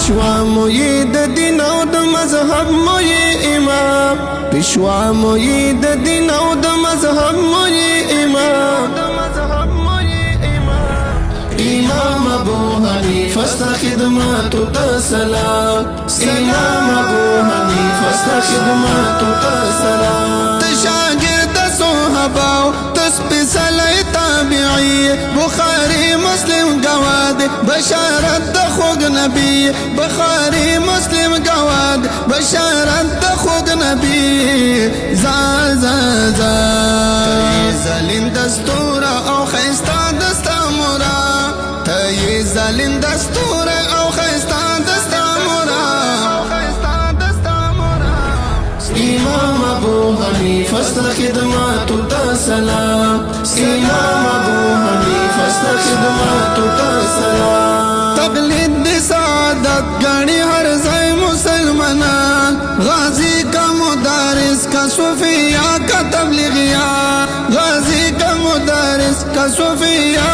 پیشوا مو یې د دین او د مذهب مو یې امام پیشوا مو یې د دین او د مذهب مو یې امام امام ابو حنیفه ستا خدماتو ته سلام امام ابو حنیفه ستا خدماتو ته سلام ته شاګرد صحابه ته سپېڅلی تابعي بخاري مسلم گواد بشارت د خوږ نبی بخاري مسلم گواد بشارت د خوږ نبی زال زال زال ظالم دستور او خیستا دستا مورا ته ظالم دستور او خیستا دستا مورا امام ابو حنیفه ستا خدماتو ته سلام امام ابو حنیفه ستا خدماتو ته سلام تقلید دی سعادت گانی ہر ځای مسلمانان غازی کا مدارس کا صوفیہ کا تبلیغیان غازی کا مدارس کا صوفیہ